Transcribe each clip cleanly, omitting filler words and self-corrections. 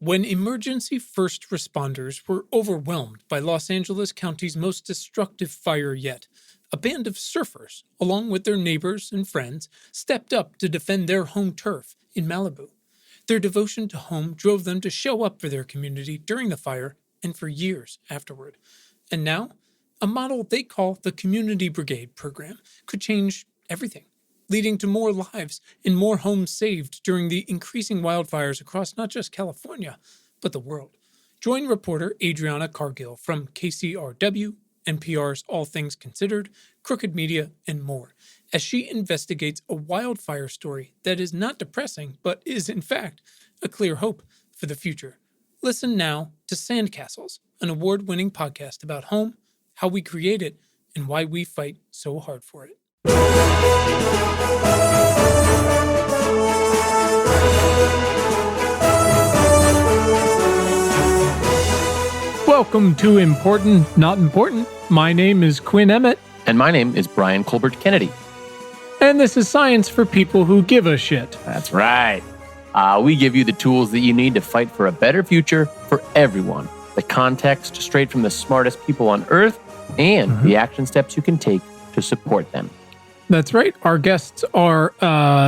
When emergency first responders were overwhelmed by Los Angeles County's most destructive fire yet, a band of surfers, along with their neighbors and friends, stepped up to defend their home turf in Malibu. Their devotion to home drove them to show up for their community during the fire and for years afterward. And now, a model they call the Community Brigade program could change everything, leading to more lives and more homes saved during the increasing wildfires across not just California, but the world. Join reporter Adriana Cargill from KCRW, NPR's All Things Considered, Crooked Media, and more, as she investigates a wildfire story that is not depressing, but is, in fact, a clear hope for the future. Listen now to Sandcastles, an award-winning podcast about home, how we create it, and why we fight so hard for it. Welcome to Important, Not Important. My name is Quinn Emmett. And my name is Brian Colbert Kennedy. And this is science for people who give a shit. That's right. We give you the tools that you need to fight for a better future for everyone. The context straight from the smartest people on Earth and the action steps you can take to support them. That's right. Our guests are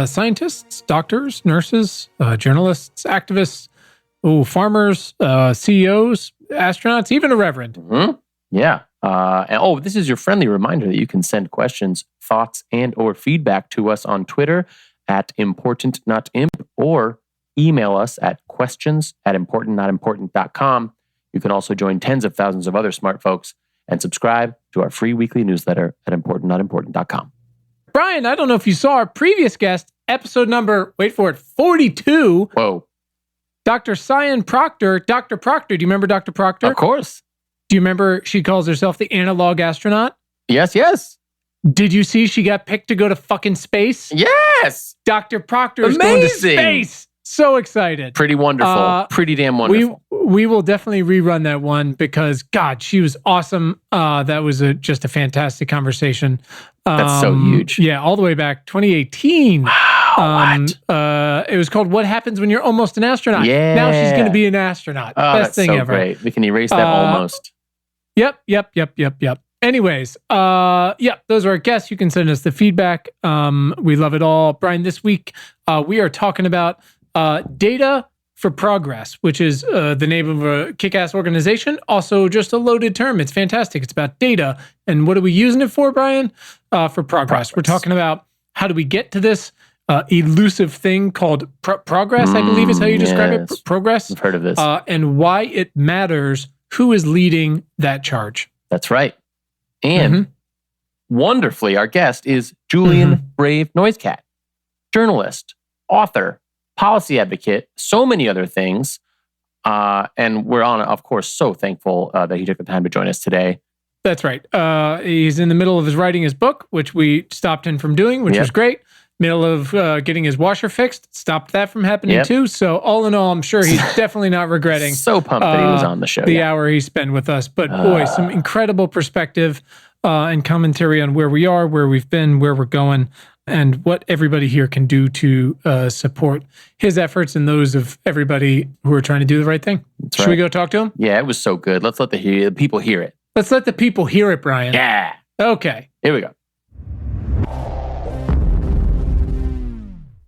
scientists, doctors, nurses, journalists, activists, farmers, CEOs, astronauts, even a reverend. Mm-hmm. Yeah. This is your friendly reminder that you can send questions, thoughts, and or feedback to us on Twitter at importantnotimp or email us at questions@importantnotimportant.com. You can also join tens of thousands of other smart folks and subscribe to our free weekly newsletter at importantnotimportant.com. Brian, I don't know if you saw our previous guest, episode number, wait for it, 42. Whoa. Dr. Cyan Proctor. Dr. Proctor, do you remember Dr. Proctor? Of course. Do you remember she calls herself the analog astronaut? Yes. Did you see she got picked to go to fucking space? Yes. Dr. Proctor is going to space. So excited. Pretty wonderful. Pretty damn wonderful. We will definitely rerun that one because, God, she was awesome. That was just a fantastic conversation. That's so huge. Yeah, all the way back 2018. Wow, it was called What Happens When You're Almost an Astronaut. Yeah. Now she's going to be an astronaut. Oh, Best thing so ever. Great. We can erase that almost. Yep. Anyways, those are our guests. You can send us the feedback. We love it all. Brian, this week we are talking about Data for Progress, which is the name of a kick-ass organization. Also just a loaded term. It's fantastic. It's about data. And what are we using it for, Brian? For progress. We're talking about how do we get to this elusive thing called progress, I believe is how you describe it. Progress. I've heard of this. And why it matters who is leading that charge. That's right. And wonderfully, our guest is Julian Brave NoiseCat, journalist, author, policy advocate, so many other things. And we're of course, so thankful that he took the time to join us today. That's right. He's in the middle of writing his book, which we stopped him from doing, which was great. Middle of getting his washer fixed, stopped that from happening too. So all in all, I'm sure he's definitely not regretting. So pumped that he was on the show. The hour he spent with us. But boy, some incredible perspective and commentary on where we are, where we've been, where we're going, and what everybody here can do to support his efforts and those of everybody who are trying to do the right thing. Should we go talk to him? Yeah, it was so good. Let's let the people hear it. Let's let the people hear it, Brian. Yeah. Okay. Here we go.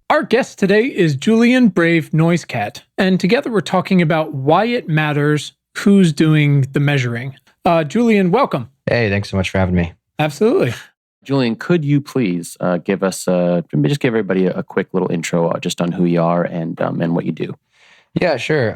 Our guest today is Julian Brave NoiseCat, and together we're talking about why it matters who's doing the measuring. Julian, welcome. Hey, thanks so much for having me. Absolutely. Julian, could you please give everybody a quick little intro just on who you are and what you do? Yeah, sure.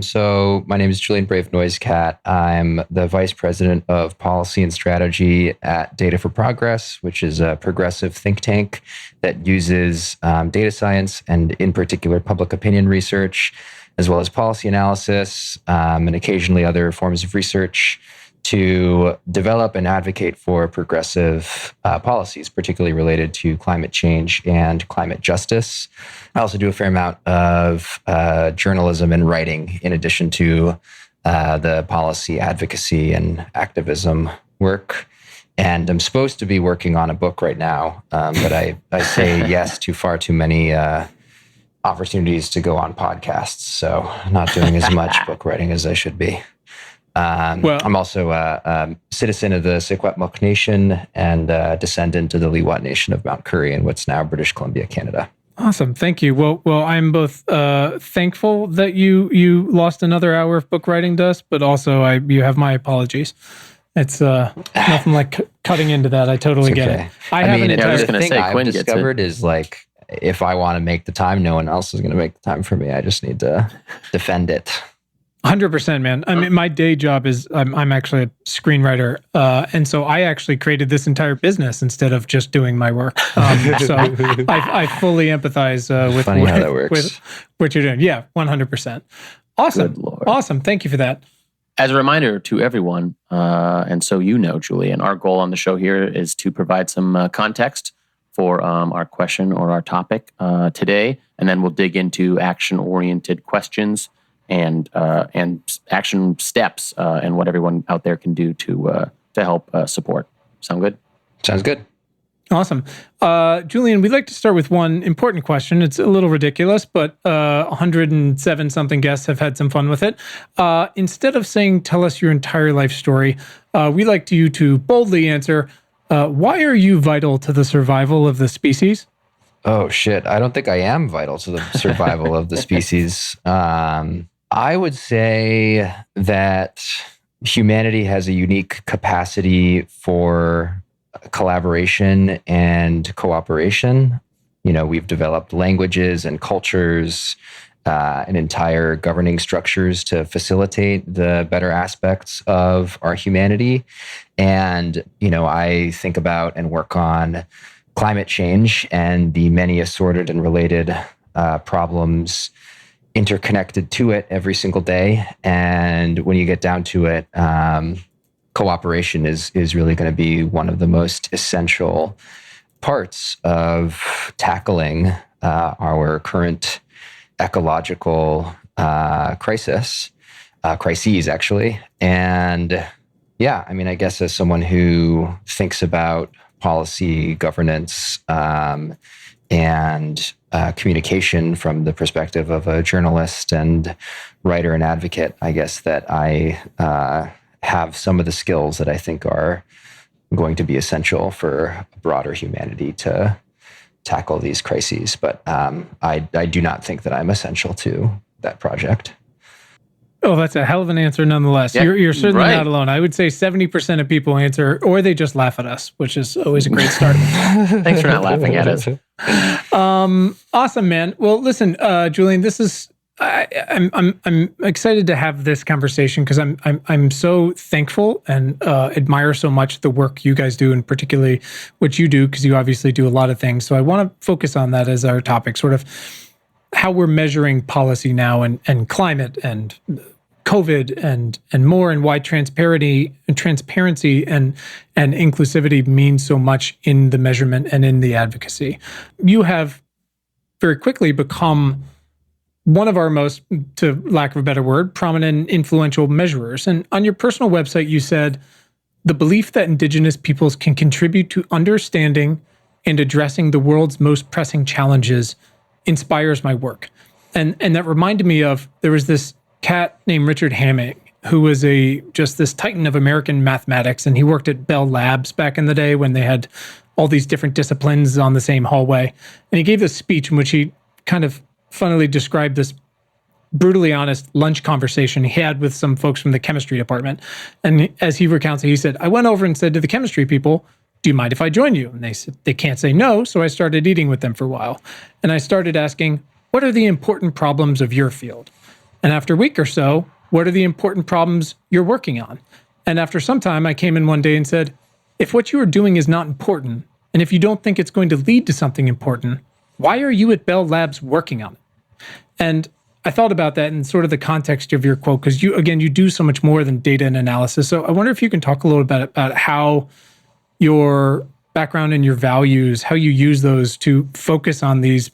So my name is Julian Brave NoiseCat. I'm the Vice President of Policy and Strategy at Data for Progress, which is a progressive think tank that uses data science and in particular public opinion research, as well as policy analysis and occasionally other forms of research to develop and advocate for progressive policies, particularly related to climate change and climate justice. I also do a fair amount of journalism and writing in addition to the policy advocacy and activism work. And I'm supposed to be working on a book right now, but I say yes to far too many opportunities to go on podcasts. So not doing as much book writing as I should be. I'm also a citizen of the Secwepemc Nation and a descendant of the Lil'Wat Nation of Mount Currie in what's now British Columbia, Canada. Awesome. Thank you. Well, I'm both thankful that you lost another hour of book writing dust, but also you have my apologies. It's nothing like cutting into that. I totally get it. The thing I've discovered is like, if I want to make the time, no one else is going to make the time for me. I just need to defend it. 100%, man. I mean, my day job is I'm actually a screenwriter, and so I actually created this entire business instead of just doing my work. So I fully empathize with how that works. With what you're doing. Yeah, 100%. Awesome. Thank you for that. As a reminder to everyone, and so Julian, our goal on the show here is to provide some context for our question or our topic today, and then we'll dig into action-oriented questions and action steps and what everyone out there can do to help support. Sound good? Sounds good. Awesome. Julian, we'd like to start with one important question. It's a little ridiculous, but 107-something guests have had some fun with it. Instead of saying, tell us your entire life story, we'd like you to boldly answer, why are you vital to the survival of the species? Oh, shit. I don't think I am vital to the survival of the species. I would say that humanity has a unique capacity for collaboration and cooperation. We've developed languages and cultures and entire governing structures to facilitate the better aspects of our humanity. And, I think about and work on climate change and the many assorted and related problems interconnected to it every single day. And when you get down to it, cooperation is really going to be one of the most essential parts of tackling our current ecological crises, actually. And yeah, I mean, I guess as someone who thinks about policy, governance, and communication from the perspective of a journalist and writer and advocate, I guess that I have some of the skills that I think are going to be essential for broader humanity to tackle these crises. But I do not think that I'm essential to that project. Oh, that's a hell of an answer nonetheless. Yeah, you're certainly not alone. I would say 70% of people answer, or they just laugh at us, which is always a great start. Thanks for not laughing at us. Awesome, man. Well, listen, Julian, this is I'm excited to have this conversation because I'm so thankful and admire so much the work you guys do, and particularly what you do, because you obviously do a lot of things. So I want to focus on that as our topic, sort of how we're measuring policy now and climate and COVID and more, and why transparency and inclusivity means so much in the measurement and in the advocacy. You have very quickly become one of our most, to lack of a better word, prominent, influential measurers. And on your personal website, you said, the belief that Indigenous peoples can contribute to understanding and addressing the world's most pressing challenges inspires my work. And that reminded me of, there was this cat named Richard Hamming, who was just this titan of American mathematics. And he worked at Bell Labs back in the day when they had all these different disciplines on the same hallway. And he gave this speech in which he kind of funnily described this brutally honest lunch conversation he had with some folks from the chemistry department. And as he recounts it, he said, I went over and said to the chemistry people, do you mind if I join you? And they said, they can't say no. So I started eating with them for a while. And I started asking, what are the important problems of your field? And after a week or so, what are the important problems you're working on? And after some time, I came in one day and said, if what you are doing is not important, and if you don't think it's going to lead to something important, why are you at Bell Labs working on it? And I thought about that in sort of the context of your quote, because you do so much more than data and analysis. So I wonder if you can talk a little bit about how your background and your values, how you use those to focus on the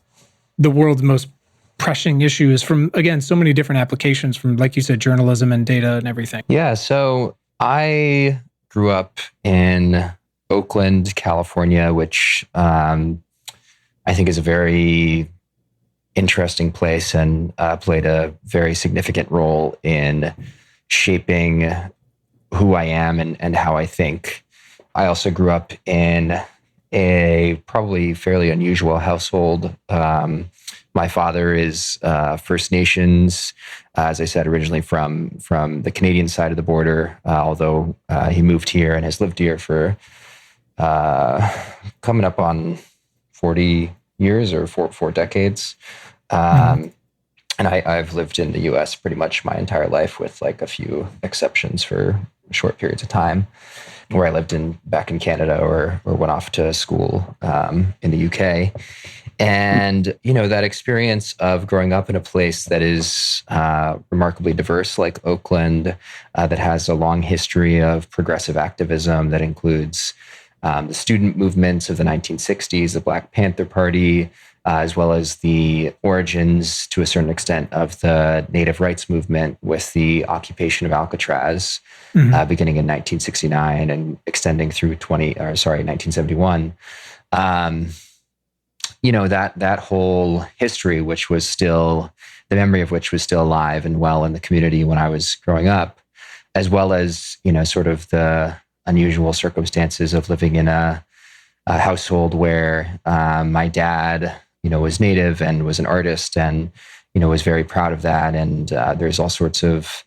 world's most pressing issues from, again, so many different applications from, like you said, journalism and data and everything. Yeah. So I grew up in Oakland, California, which I think is a very interesting place and played a very significant role in shaping who I am and how I think. I also grew up in a probably fairly unusual household. My father is First Nations, as I said, originally from the Canadian side of the border, although he moved here and has lived here for coming up on 40 years or four decades. And I've lived in the U.S. pretty much my entire life, with like a few exceptions for short periods of time, where I lived back in Canada or went off to school in the UK. And, that experience of growing up in a place that is remarkably diverse, like Oakland, that has a long history of progressive activism that includes the student movements of the 1960s, the Black Panther Party, as well as the origins, to a certain extent, of the native rights movement with the occupation of Alcatraz, beginning in 1969 and extending through 1971. That whole history, which was still, the memory of which was still alive and well in the community when I was growing up, as well as, sort of the unusual circumstances of living in a household where my dad, was Native and was an artist and, was very proud of that. And there's all sorts of,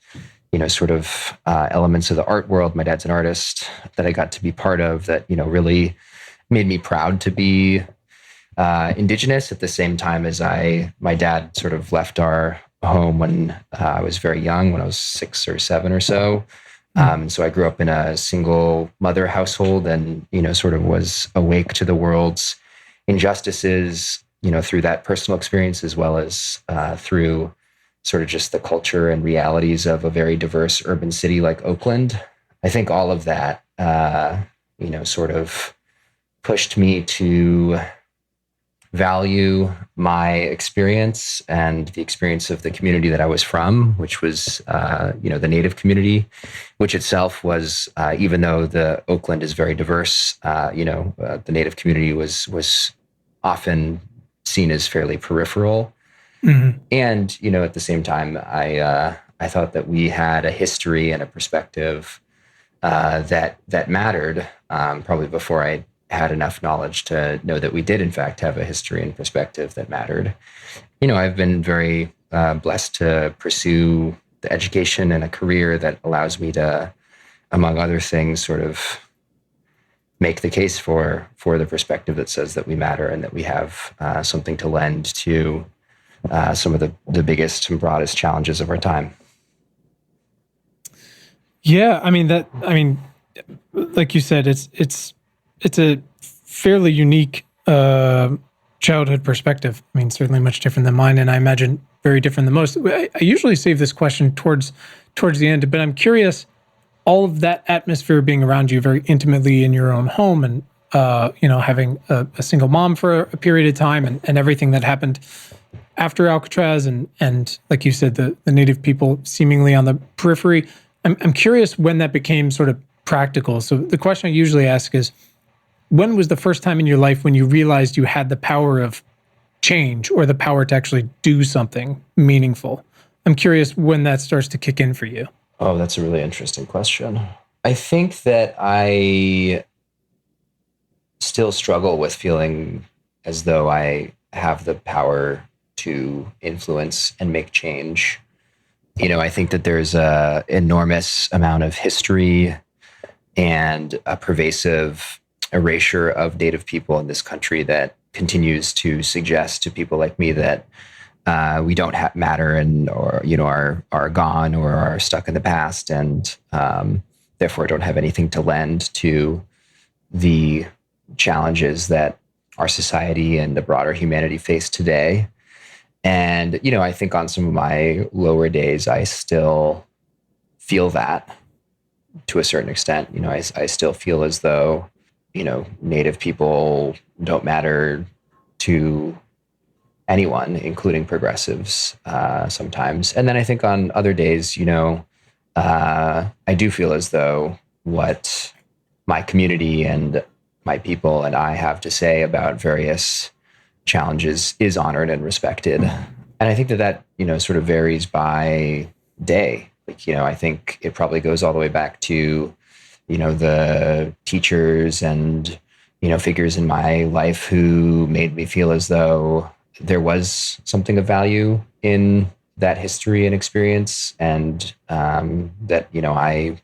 elements of the art world. My dad's an artist that I got to be part of that, really made me proud to be Indigenous at the same time as my dad sort of left our home when I was very young, when I was 6 or 7 or so. So I grew up in a single mother household and, sort of was awake to the world's injustices, through that personal experience, as well as through sort of just the culture and realities of a very diverse urban city like Oakland. I think all of that, sort of pushed me to value my experience and the experience of the community that I was from, which was, the Native community, which itself was, even though the Oakland is very diverse, the Native community was often seen as fairly peripheral. And, at the same time, I thought that we had a history and a perspective that mattered, probably before I had enough knowledge to know that we did, in fact, have a history and perspective that mattered. I've been very blessed to pursue the education and a career that allows me to, among other things, sort of make the case for the perspective that says that we matter and that we have something to lend to some of the biggest and broadest challenges of our time. Yeah, like you said, it's a fairly unique childhood perspective. Certainly much different than mine, and I imagine very different than most. I usually save this question towards the end, but I'm curious, all of that atmosphere being around you very intimately in your own home and, having a single mom for a period of time and everything that happened after Alcatraz and like you said, the Native people seemingly on the periphery. I'm curious when that became sort of practical. So the question I usually ask is, when was the first time in your life when you realized you had the power of change or the power to actually do something meaningful? I'm curious when that starts to kick in for you. Oh, that's a really interesting question. I think that I still struggle with feeling as though I have the power to influence and make change. I think that there's an enormous amount of history and a pervasive erasure of Native people in this country that continues to suggest to people like me that we don't matter or are gone or are stuck in the past and therefore don't have anything to lend to the challenges that our society and the broader humanity face today. And, I think on some of my lower days, I still feel that to a certain extent. I still feel as though, Native people don't matter to anyone, including progressives, sometimes. And then I think on other days, I do feel as though what my community and my people and I have to say about various challenge is honored and respected. And I think that sort of varies by day. Like, I think it probably goes all the way back to, the teachers and, figures in my life who made me feel as though there was something of value in that history and experience, and that, I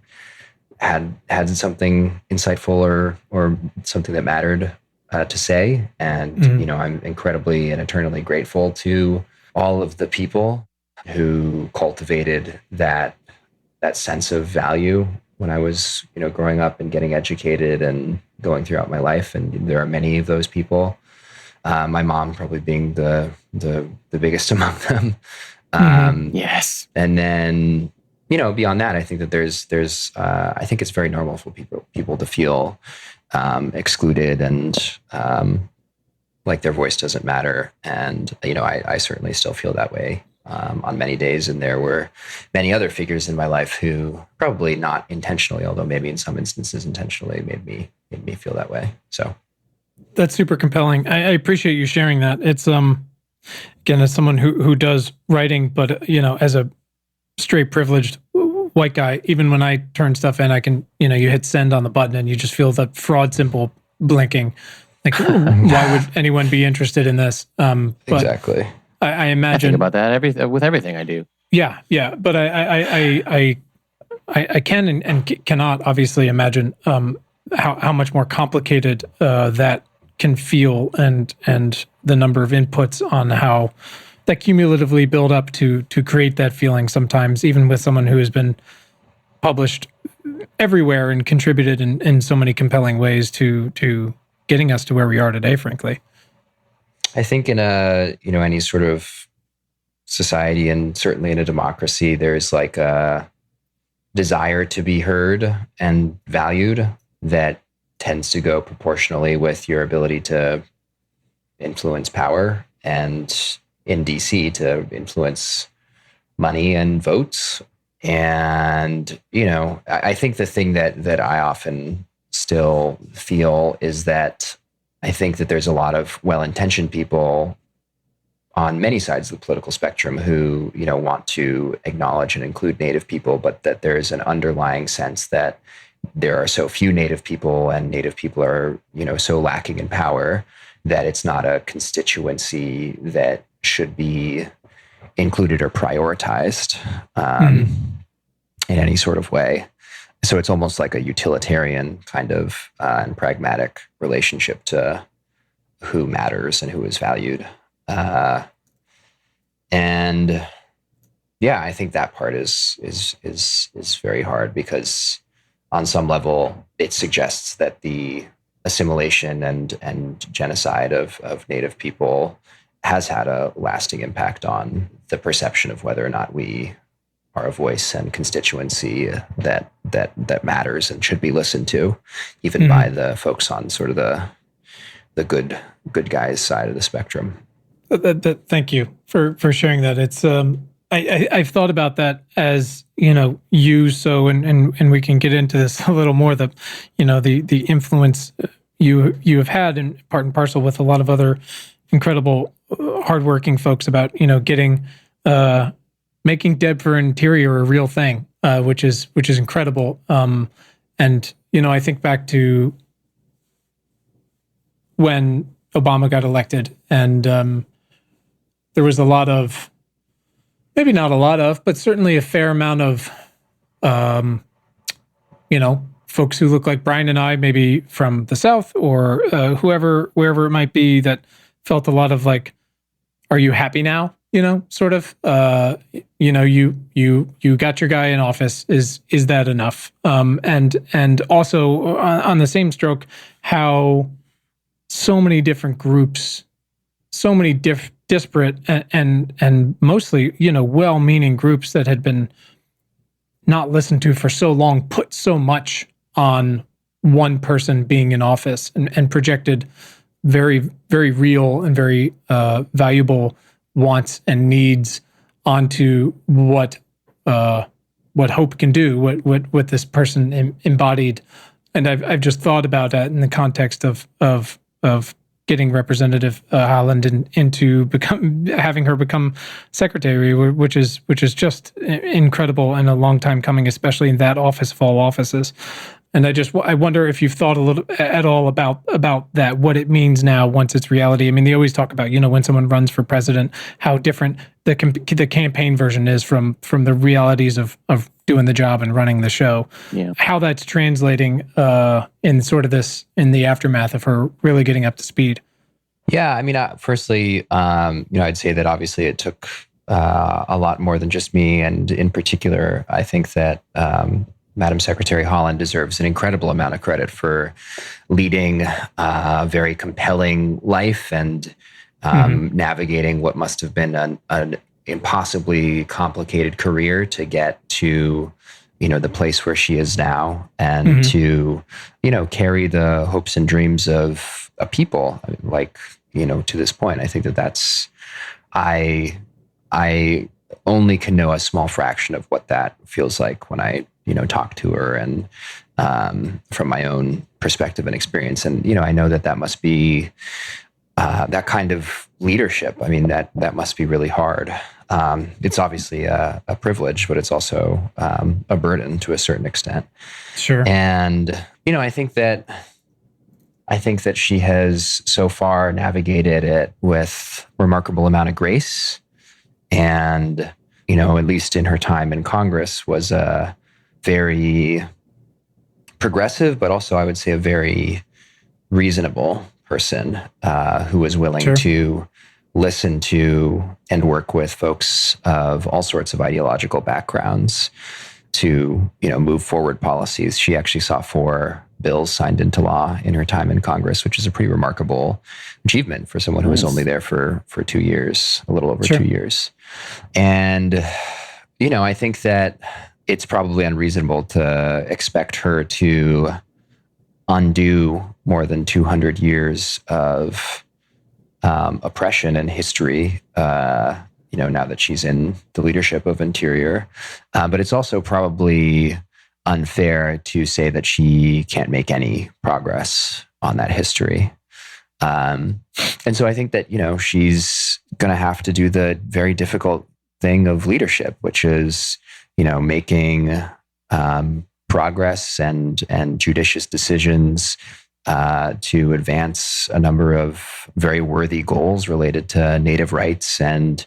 had something insightful or something that mattered to say. And, I'm incredibly and eternally grateful to all of the people who cultivated that sense of value when I was, growing up and getting educated and going throughout my life. And there are many of those people. My mom probably being the biggest among them. Yes. And then, beyond that, I think that there's I think it's very normal for people to feel excluded and like their voice doesn't matter. And, I certainly still feel that way on many days. And there were many other figures in my life who probably not intentionally, although maybe in some instances intentionally, made me feel that way. So that's super compelling. I appreciate you sharing that. It's again, as someone who does writing, but as a straight privileged white guy, even when I turn stuff in, I can, you hit send on the button and you just feel the fraud symbol blinking. Like, why would anyone be interested in this? But exactly. I imagine I think about that with everything I do. Yeah. But I can and cannot obviously imagine how much more complicated that can feel, and the number of inputs on how that cumulatively build up to create that feeling. Sometimes, even with someone who has been published everywhere and contributed in so many compelling ways to getting us to where we are today, frankly. I think in any sort of society, and certainly in a democracy, there's like a desire to be heard and valued that tends to go proportionally with your ability to influence power, and in DC to influence money and votes. And, I think the thing that I often still feel is that I think that there's a lot of well-intentioned people on many sides of the political spectrum who, want to acknowledge and include Native people, but that there's an underlying sense that there are so few Native people, and Native people are, so lacking in power, that it's not a constituency that should be included or prioritized in any sort of way. So it's almost like a utilitarian kind of and pragmatic relationship to who matters and who is valued. And yeah, I think that part is very hard, because on some level it suggests that the assimilation and genocide of Native people has had a lasting impact on the perception of whether or not we are a voice and constituency that matters and should be listened to, even by the folks on sort of the good guys side of the spectrum. Thank you for sharing that. It's I've thought about that as you and we can get into this a little more, the influence you have had in part and parcel with a lot of other incredible hardworking folks about getting making Dead for Interior a real thing, which is incredible. And I think back to when Obama got elected, and there was a lot of, maybe not a lot of, but certainly a fair amount of, folks who look like Brian and I, maybe from the South or wherever it might be, that felt a lot of like, are you happy now? Sort of, you got your guy in office. Is that enough? And also on the same stroke, how so many different groups, so many disparate and mostly, well-meaning groups that had been not listened to for so long, put so much on one person being in office and projected very, very real and very valuable wants and needs onto what hope can do, what this person embodied. And I've just thought about that in the context of getting Representative Haaland into having her become secretary, which is just incredible and a long time coming, especially in that office of all offices. And I wonder if you've thought a little at all about that, what it means now once it's reality. I mean, they always talk about, when someone runs for president, how different the campaign version is from the realities of doing the job and running the show. Yeah. How that's translating in sort of in the aftermath of her really getting up to speed. Yeah, I mean, firstly, I'd say that obviously it took a lot more than just me, and in particular, I think that Madam Secretary Haaland deserves an incredible amount of credit for leading a very compelling life and navigating what must have been an impossibly complicated career to get to, the place where she is now, and to, carry the hopes and dreams of a people like, to this point. I think that's, I only can know a small fraction of what that feels like when I, talk to her, and from my own perspective and experience. And, I know that must be that kind of leadership. I mean, that must be really hard. It's obviously a privilege, but it's also a burden to a certain extent. Sure. And, I think that she has so far navigated it with remarkable amount of grace. And, at least in her time in Congress, was a very progressive, but also I would say a very reasonable person who was willing to listen to and work with folks of all sorts of ideological backgrounds to, move forward policies. She actually saw 4 bills signed into law in her time in Congress, which is a pretty remarkable achievement for someone who was only there for 2 years, a little over 2 years. And, I think that it's probably unreasonable to expect her to undo more than 200 years of oppression and history, now that she's in the leadership of Interior. But it's also probably unfair to say that she can't make any progress on that history. And so I think that, she's going to have to do the very difficult thing of leadership, which is, making progress and judicious decisions to advance a number of very worthy goals related to Native rights and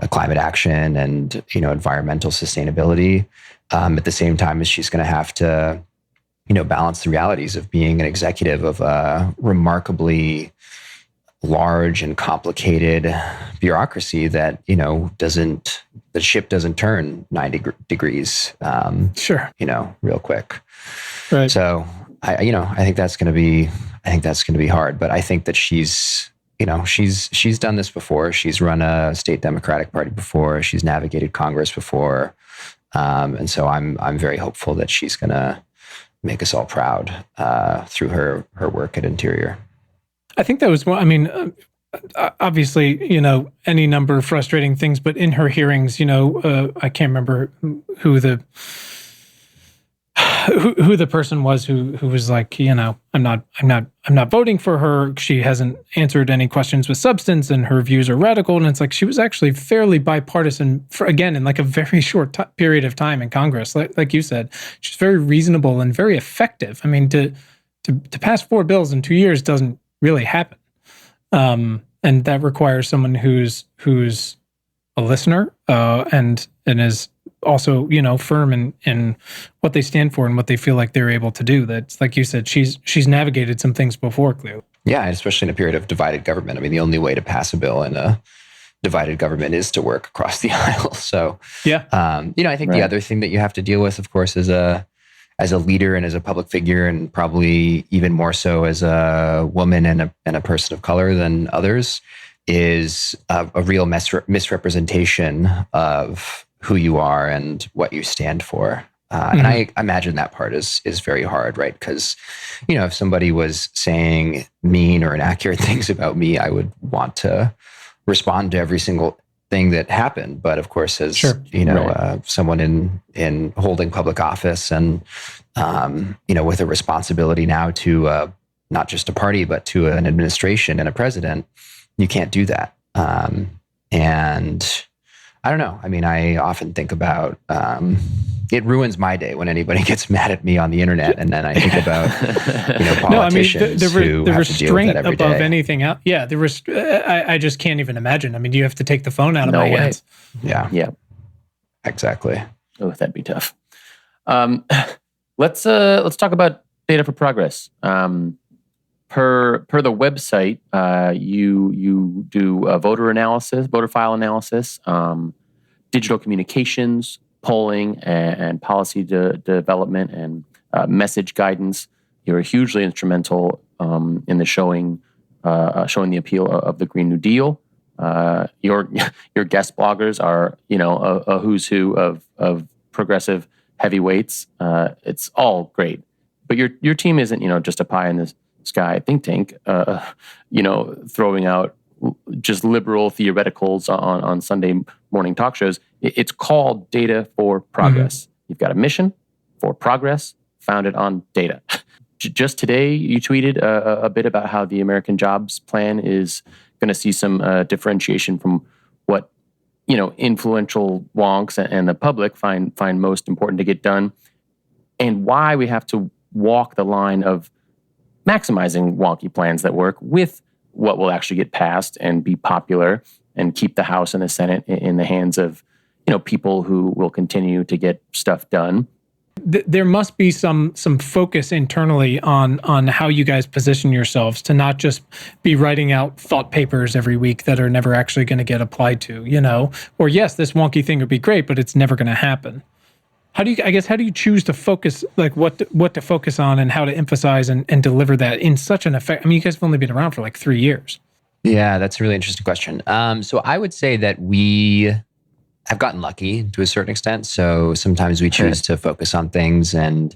climate action and, environmental sustainability. At the same time as she's going to have to, balance the realities of being an executive of a remarkably large and complicated bureaucracy that, the ship doesn't turn 90 degrees, real quick. Right. So I think that's going to be hard, but I think that she's done this before. She's run a state Democratic Party before. She's navigated Congress before. And so I'm very hopeful that she's going to make us all proud through her work at Interior. I think that was one. I mean, obviously, any number of frustrating things, but in her hearings, I can't remember who the person was who was like, I'm not voting for her. She hasn't answered any questions with substance, and her views are radical. And it's like she was actually fairly bipartisan in like a very short period of time in Congress. Like you said, she's very reasonable and very effective. I mean, to pass 4 bills in 2 years doesn't really happen, and that requires someone who's a listener and is also firm in what they stand for and what they feel like they're able to do. That's like you said, she's navigated some things before, clearly. Yeah, especially in a period of divided government. I mean, the only way to pass a bill in a divided government is to work across the aisle. So yeah, I think the other thing that you have to deal with, of course, as a leader and as a public figure, and probably even more so as a woman and a person of color than others, is a real misrepresentation of who you are and what you stand for. And I imagine that part is very hard, right? Because, if somebody was saying mean or inaccurate things about me, I would want to respond to every single thing that happened. But of course, as someone in holding public office and, with a responsibility now to not just a party, but to an administration and a president, you can't do that. And I don't know. I mean, I often think about, it ruins my day when anybody gets mad at me on the internet, and then I think about, politicians who have to deal with that every day. Above anything else. Yeah, I just can't even imagine. I mean, you have to take the phone out of my hands. Yeah, exactly. Oh, that'd be tough. Let's talk about data for progress. Per the website, you do voter file analysis, digital communications, polling, and policy development, and message guidance. You're hugely instrumental in the showing the appeal of the Green New Deal. Your guest bloggers are a who's who of progressive heavyweights. It's all great, but your team isn't just a pie in the sky think tank, throwing out just liberal theoreticals on Sunday morning talk shows. It's called Data for Progress. Mm-hmm. You've got a mission for progress founded on data. Just today, you tweeted a bit about how the American Jobs Plan is going to see some differentiation from what influential wonks and the public find most important to get done, and why we have to walk the line of maximizing wonky plans that work with what will actually get passed and be popular and keep the House and the Senate in the hands of people who will continue to get stuff done. There must be some focus internally on how you guys position yourselves to not just be writing out thought papers every week that are never actually going to get applied to, or yes, this wonky thing would be great, but it's never going to happen. How do you choose to focus, like what to focus on and how to emphasize and deliver that in such an effect? I mean, you guys have only been around for like 3 years. Yeah, that's a really interesting question. So I would say that we have gotten lucky to a certain extent. So sometimes we choose to focus on things and,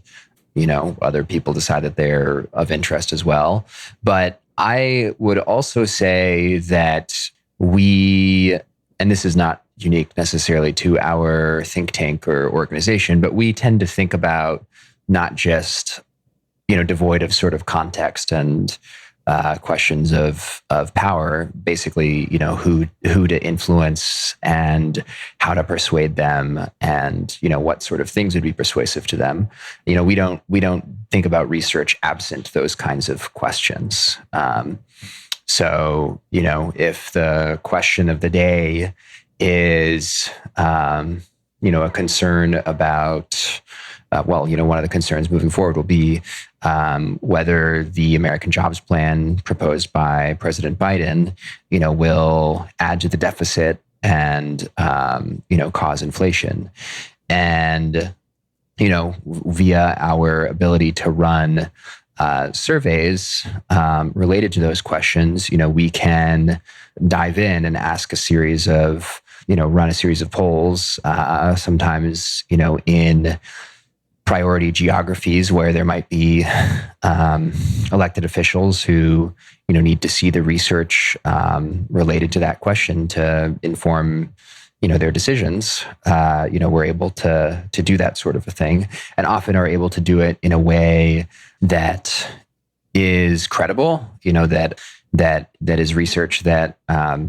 other people decide that they're of interest as well. But I would also say that and this is not unique necessarily to our think tank or organization, but we tend to think about not just, devoid of sort of context and questions of power, basically, who to influence and how to persuade them, and what sort of things would be persuasive to them. We don't think about research absent those kinds of questions. So if the question of the day is a concern about one of the concerns moving forward will be whether the American Jobs Plan proposed by President Biden, will add to the deficit and, cause inflation. And, via our ability to run surveys related to those questions, we can dive in and ask a series of, run a series of polls, sometimes, in priority geographies where there might be elected officials who need to see the research related to that question to inform their decisions. We're able to do that sort of a thing, and often are able to do it in a way that is credible. That is research that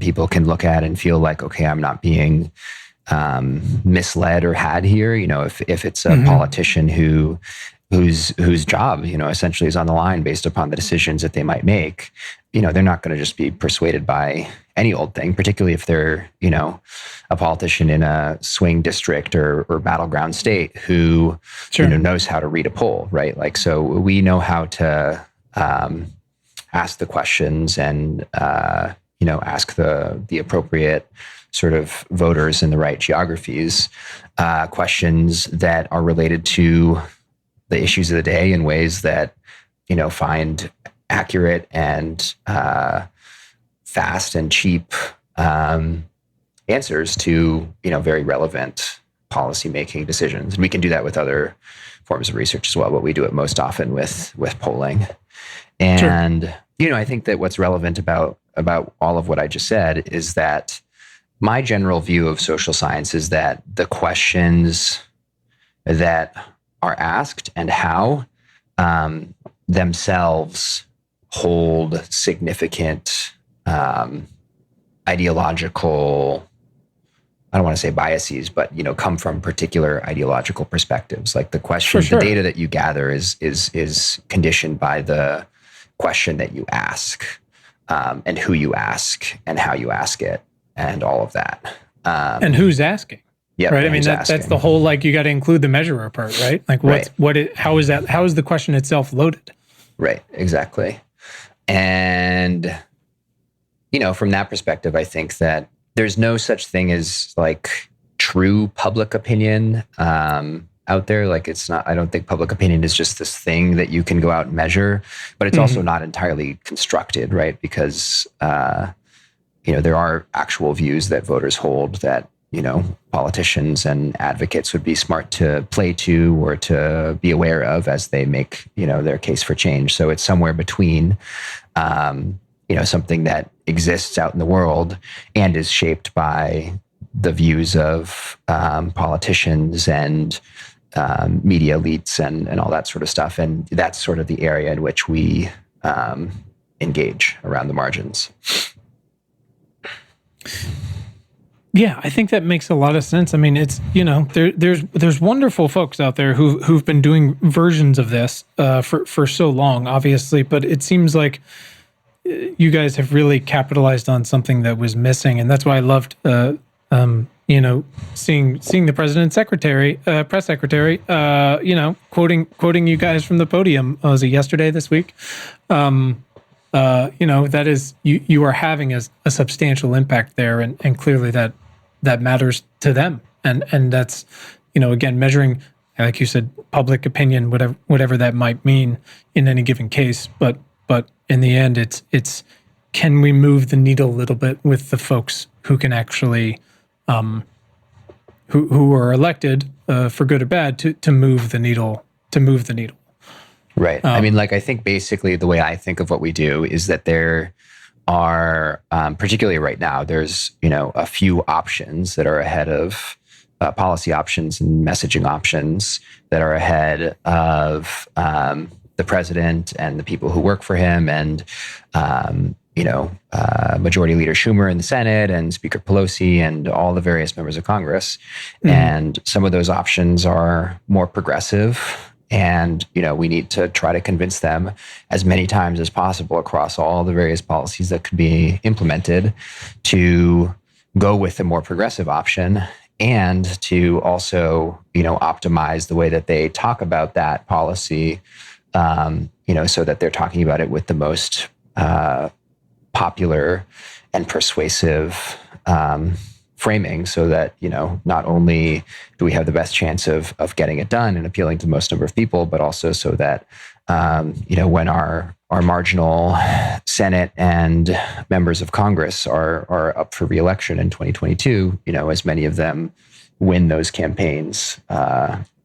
people can look at and feel like, okay, I'm not being misled or had here. If it's a politician whose job, essentially is on the line based upon the decisions that they might make, they're not going to just be persuaded by any old thing, particularly if they're, a politician in a swing district or battleground state who, knows how to read a poll, right? Like, so we know how to ask the questions and, ask the appropriate sort of voters in the right geographies, questions that are related to the issues of the day in ways that, find accurate and fast and cheap answers to, very relevant policymaking decisions. And we can do that with other forms of research as well, but we do it most often with polling. And, I think that what's relevant about all of what I just said is that my general view of social science is that the questions that are asked and how themselves hold significant ideological, I don't want to say biases, but come from particular ideological perspectives. Like the question, the data that you gather is conditioned by the question that you ask, and who you ask, and how you ask it, and all of that. And who's asking? Yeah, right. I mean, that's the whole, like, you got to include the measurer part, right? Like, how is the question itself loaded? Right. Exactly. And from that perspective, I think that there's no such thing as like true public opinion out there. Like, it's not, I don't think public opinion is just this thing that you can go out and measure, but it's also not entirely constructed, right? Because, there are actual views that voters hold that, politicians and advocates would be smart to play to or to be aware of as they make, their case for change. So it's somewhere between, something that exists out in the world and is shaped by the views of politicians and media elites and all that sort of stuff. And that's sort of the area in which we engage around the margins. Yeah, I think that makes a lot of sense. I mean, it's, there's wonderful folks out there who've been doing versions of this for so long, obviously, but it seems like you guys have really capitalized on something that was missing, and that's why I loved, seeing the president's press secretary, quoting you guys from the podium. Was it yesterday? This week? That is, you are having a substantial impact there, and clearly that matters to them, and that's, again, measuring, like you said, public opinion, whatever that might mean in any given case, but in the end, it's can we move the needle a little bit with the folks who can actually, who are elected for good or bad to move the needle. Right. I mean, I think basically the way I think of what we do is that there are, particularly right now, there's, a few options that are ahead of policy options and messaging options that are ahead of the president and the people who work for him, and Majority Leader Schumer in the Senate and Speaker Pelosi and all the various members of Congress. And some of those options are more progressive. And, we need to try to convince them as many times as possible across all the various policies that could be implemented to go with the more progressive option, and to also, optimize the way that they talk about that policy, so that they're talking about it with the most popular and persuasive framing, so that, not only do we have the best chance of getting it done and appealing to the most number of people, but also so that, when our marginal Senate and members of Congress are up for re-election in 2022, as many of them win those campaigns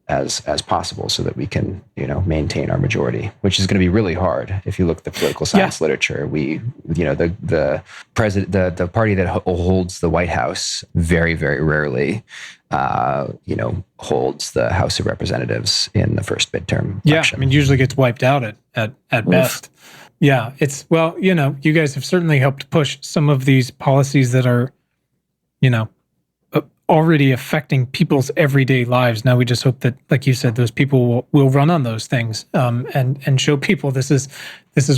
as possible, so that we can, maintain our majority, which is going to be really hard. If you look at the political science literature, the president, the party that holds the White House very, very rarely, holds the House of Representatives in the first midterm election. I mean, usually gets wiped out at best. Yeah, it's, well, you guys have certainly helped push some of these policies that are, already affecting people's everyday lives. Now we just hope that, like you said, those people will run on those things, and show people this is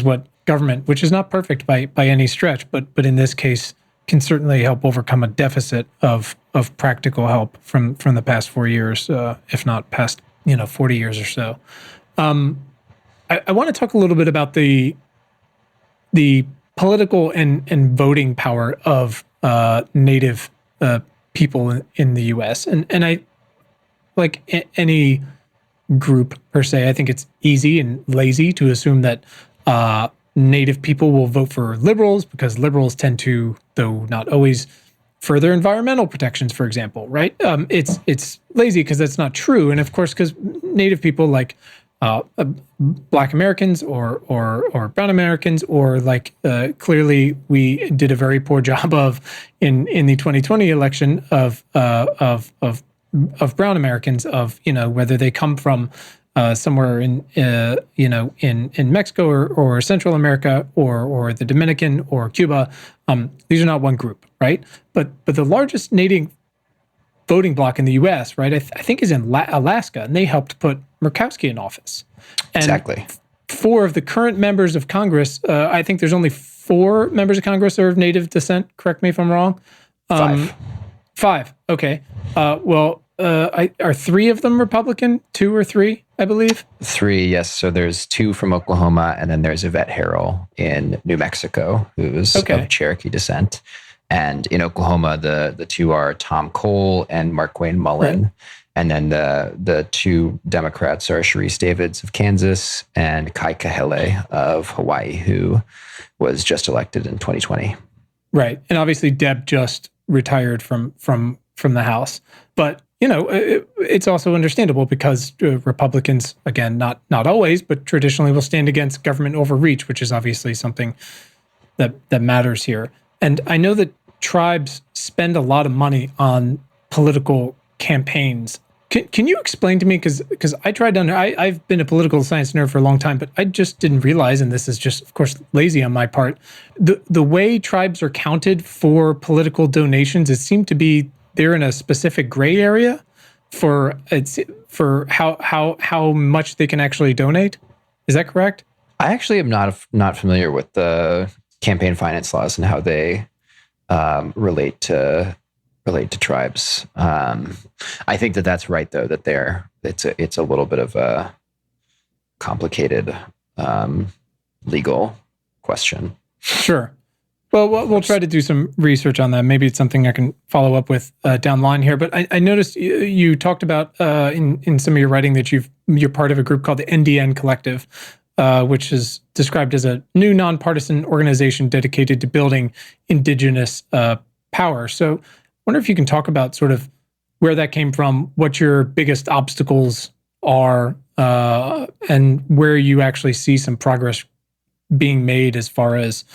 what government, which is not perfect by any stretch, but in this case can certainly help overcome a deficit of practical help from the past 4 years, if not past 40 years or so. I want to talk a little bit about the political and voting power of Native people in the U.S. And I, like any group per se, I think it's easy and lazy to assume that Native people will vote for liberals, because liberals tend to, though not always, further environmental protections, for example, right? It's lazy because that's not true, and of course, because Native people, like Black Americans or Brown Americans, or clearly we did a very poor job of in the 2020 election of Brown Americans, of whether they come from somewhere in in Mexico or Central America or the Dominican or Cuba. These are not one group, right? But the largest native voting bloc in the U.S., right, I think is in Alaska, and they helped put Murkowski in office. And Exactly. 4 of the current members of Congress, I think there's only 4 members of Congress are of native descent. Correct me if I'm wrong. 5. 5. Okay. Are 3 of them Republican? 2 or 3, I believe. 3, yes. So there's 2 from Oklahoma, and then there's Yvette Harrell in New Mexico, who's of Cherokee descent. And in Oklahoma, the 2 are Tom Cole and Markwayne Mullen. Right. And then the 2 Democrats are Sharice Davids of Kansas and Kai Kahele of Hawaii, who was just elected in 2020. Right. And obviously Deb just retired from the House. But, it's also understandable because Republicans, again, not always, but traditionally will stand against government overreach, which is obviously something that matters here. And I know that tribes spend a lot of money on political campaigns. Can you explain to me, because I tried to I've been a political science nerd for a long time, but I just didn't realize, and this is just, of course, lazy on my part, the way tribes are counted for political donations, it seemed to be they're in a specific gray area for how much they can actually donate. Is that correct? I actually am not familiar with the campaign finance laws and how they relate to tribes. I think that's right, though, that it's a little bit of a complicated legal question. Sure. Well, we'll try to do some research on that. Maybe it's something I can follow up with down the line here. But I noticed you talked about in some of your writing that you're part of a group called the NDN Collective, which is described as a new nonpartisan organization dedicated to building indigenous power. So I wonder if you can talk about sort of where that came from, what your biggest obstacles are, and where you actually see some progress being made as far as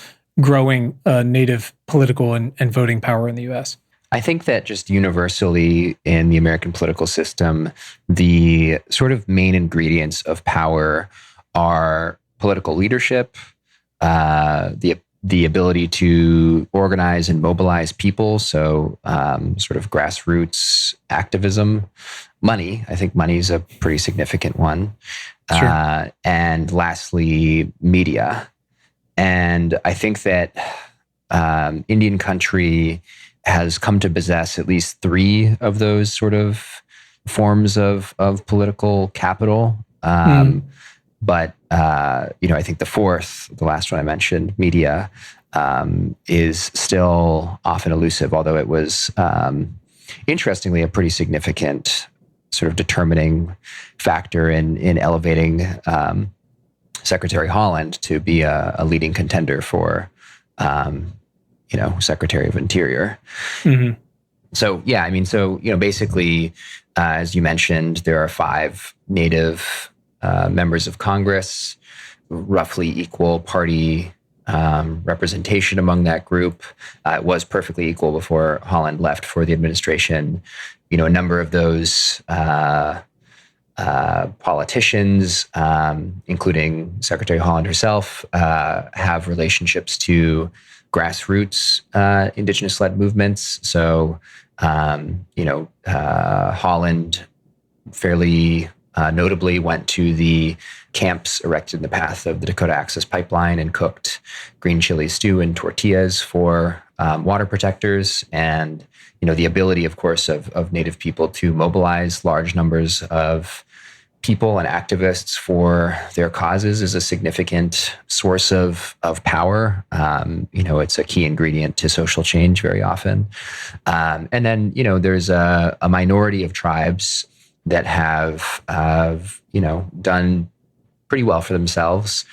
growing Native political and voting power in the U.S. I think that just universally in the American political system, the sort of main ingredients of power are political leadership, the ability to organize and mobilize people, so sort of grassroots activism, money. I think money is a pretty significant one. Sure. And lastly, media. And I think that Indian country has come to possess at least 3 of those sort of forms of political capital. But, I think the 4th, the last one I mentioned, media, is still often elusive, although it was, interestingly, a pretty significant sort of determining factor in elevating Secretary Haaland to be a leading contender for, Secretary of Interior. Mm-hmm. So, basically, as you mentioned, there are 5 Native members of Congress, roughly equal party representation among that group. It was perfectly equal before Haaland left for the administration. A number of those politicians, including Secretary Haaland herself, have relationships to grassroots indigenous-led movements. So, Haaland fairly notably went to the camps erected in the path of the Dakota Access Pipeline and cooked green chili stew and tortillas for water protectors. And, the ability, of course, of Native people to mobilize large numbers of people and activists for their causes is a significant source of power. It's a key ingredient to social change very often. And then, there's a minority of tribes that have done pretty well for themselves,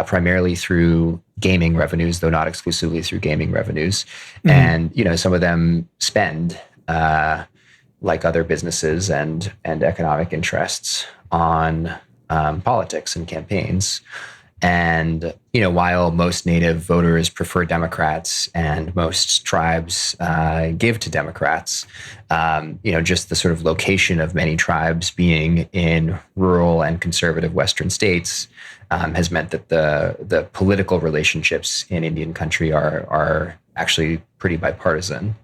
primarily through gaming revenues, though not exclusively through gaming revenues. Mm-hmm. And, some of them spend, like other businesses and economic interests, on politics and campaigns. And, while most Native voters prefer Democrats and most tribes give to Democrats, just the sort of location of many tribes being in rural and conservative Western states has meant that the political relationships in Indian country are actually pretty bipartisan.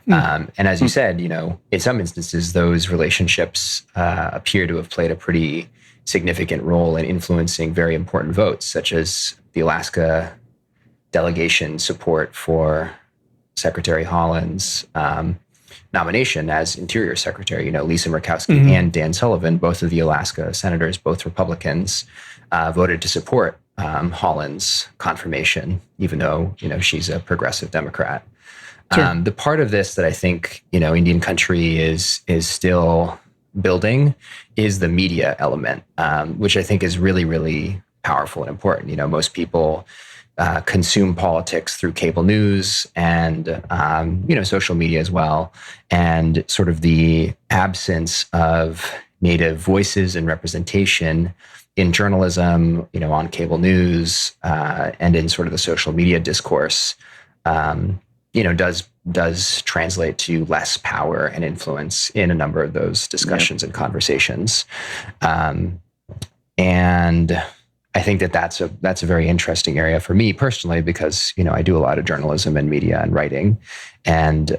And as you said, in some instances, those relationships appear to have played a pretty significant role in influencing very important votes, such as the Alaska delegation support for Secretary Holland's nomination as Interior Secretary. Lisa Murkowski and Dan Sullivan, both of the Alaska senators, both Republicans, voted to support Holland's confirmation, even though she's a progressive Democrat. Sure. The part of this that I think Indian country is still building is the media element, which I think is really, really powerful and important. Most people consume politics through cable news and social media as well, and sort of the absence of Native voices and representation in journalism, on cable news, and in sort of the social media discourse, does translate to less power and influence in a number of those discussions and conversations. And I think that's a very interesting area for me personally, because, I do a lot of journalism and media and writing, and,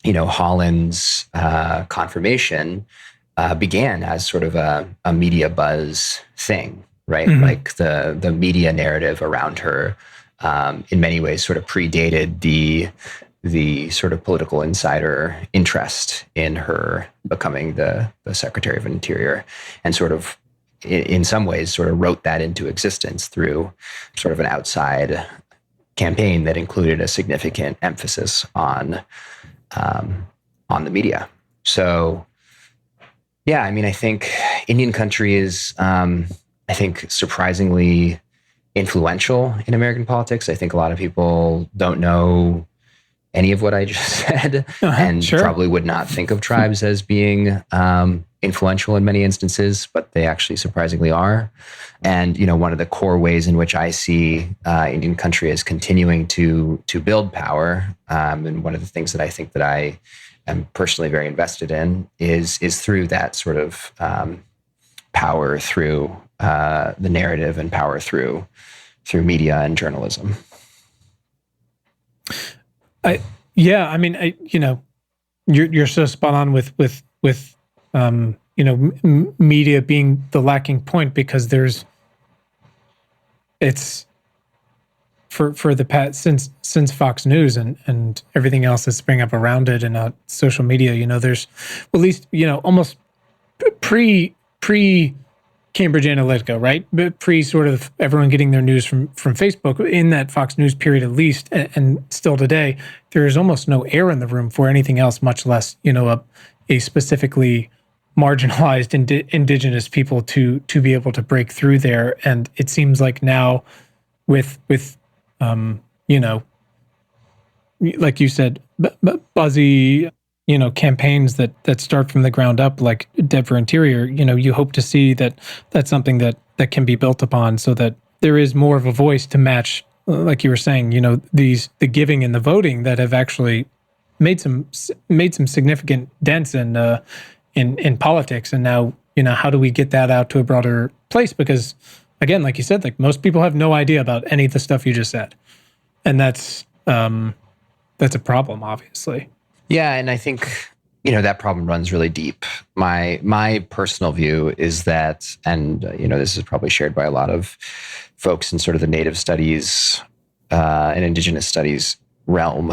Holland's confirmation began as sort of a media buzz thing, right? Mm-hmm. Like the media narrative around her, in many ways sort of predated the sort of political insider interest in her becoming the Secretary of Interior, and sort of in some ways sort of wrote that into existence through sort of an outside campaign that included a significant emphasis on the media. So, yeah, I mean, I think Indian country is, I think, surprisingly influential in American politics. I think a lot of people don't know any of what I just said, and probably would not think of tribes as being influential in many instances, but they actually surprisingly are. And, one of the core ways in which I see Indian country as continuing to build power, and one of the things that I think that I am personally very invested in is through that sort of power through the narrative, and power through media and journalism. You're so spot on with media being the lacking point, because it's for the past since Fox News and everything else that's springing up around it, and social media. There's at least almost pre Cambridge Analytica, right? But pre sort of everyone getting their news from Facebook, in that Fox News period at least, and still today, there is almost no air in the room for anything else, much less a specifically marginalized indigenous people to be able to break through there. And it seems like now with like you said, buzzy campaigns that start from the ground up, like Dev for Interior, you hope to see that that's something that can be built upon, so that there is more of a voice to match, like you were saying, the giving and the voting that have actually made some significant dents in politics. And now, how do we get that out to a broader place? Because again, like you said, like most people have no idea about any of the stuff you just said. And that's a problem, obviously. Yeah, and I think that problem runs really deep. My personal view is that, and this is probably shared by a lot of folks in sort of the Native studies and Indigenous studies realm,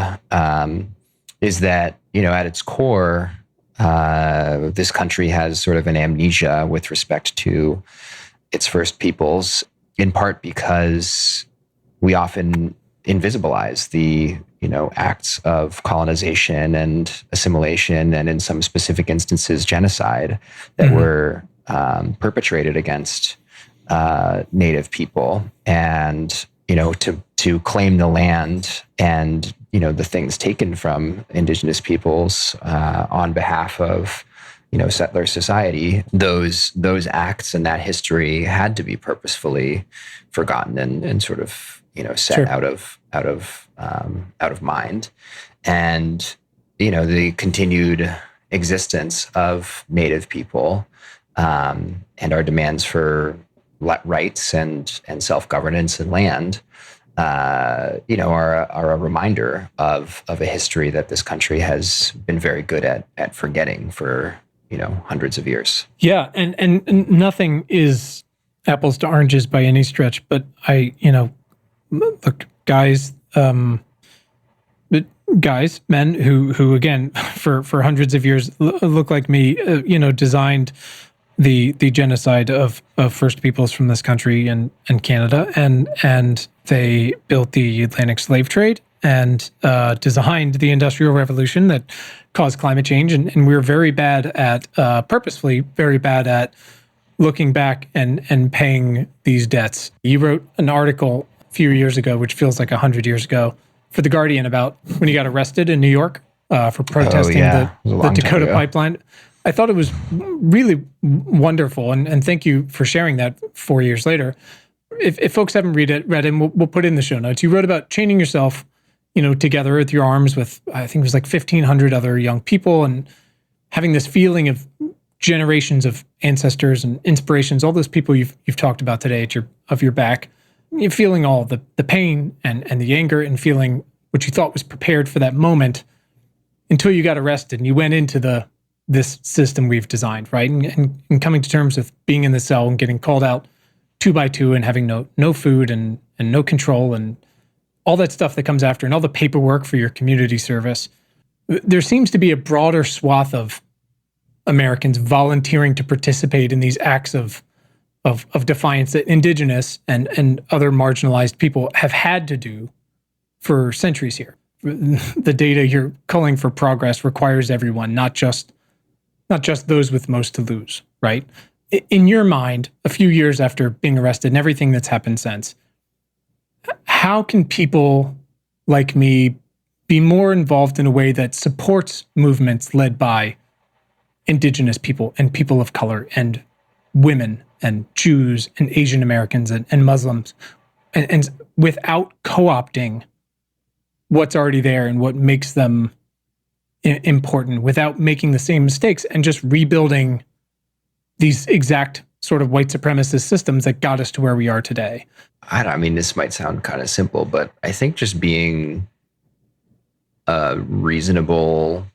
is that at its core, this country has sort of an amnesia with respect to its First Peoples, in part because we often invisibilize the acts of colonization and assimilation, and in some specific instances, genocide that were perpetrated against Native people. And, to claim the land and, the things taken from Indigenous peoples on behalf of, settler society, those acts and that history had to be purposefully forgotten and sort of set Sure. out of mind. And the continued existence of Native people and our demands for rights and self-governance and land, are a reminder of a history that this country has been very good at forgetting for hundreds of years. Yeah, and nothing is apples to oranges by any stretch, but look, men who again for hundreds of years look like me, designed the genocide of First Peoples from this country and Canada, and they built the Atlantic slave trade and designed the Industrial Revolution that caused climate change, and we're very bad at purposefully very bad at looking back and paying these debts. You wrote an article a few years ago, which feels like 100 years ago, for The Guardian about when you got arrested in New York for protesting the Dakota pipeline. I thought it was really wonderful, and thank you for sharing that 4 years later. If folks haven't read it, we'll put it in the show notes. You wrote about chaining yourself, together with your arms with, I think it was like 1,500 other young people, and having this feeling of generations of ancestors and inspirations, all those people you've talked about today of your back. You're feeling all the pain and the anger, and feeling what you thought was prepared for that moment until you got arrested and you went into this system we've designed, right? And coming to terms with being in the cell and getting called out 2 by 2 and having no food and no control and all that stuff that comes after, and all the paperwork for your community service. There seems to be a broader swath of Americans volunteering to participate in these acts of defiance that Indigenous and other marginalized people have had to do for centuries here. The data you're culling for progress requires everyone, not just those with most to lose, right? In your mind, a few years after being arrested and everything that's happened since, how can people like me be more involved in a way that supports movements led by Indigenous people and people of color and women and Jews and Asian Americans and Muslims, and without co-opting what's already there and what makes them important, without making the same mistakes and just rebuilding these exact sort of white supremacist systems that got us to where we are today? I mean, this might sound kind of simple, but I think just being a reasonable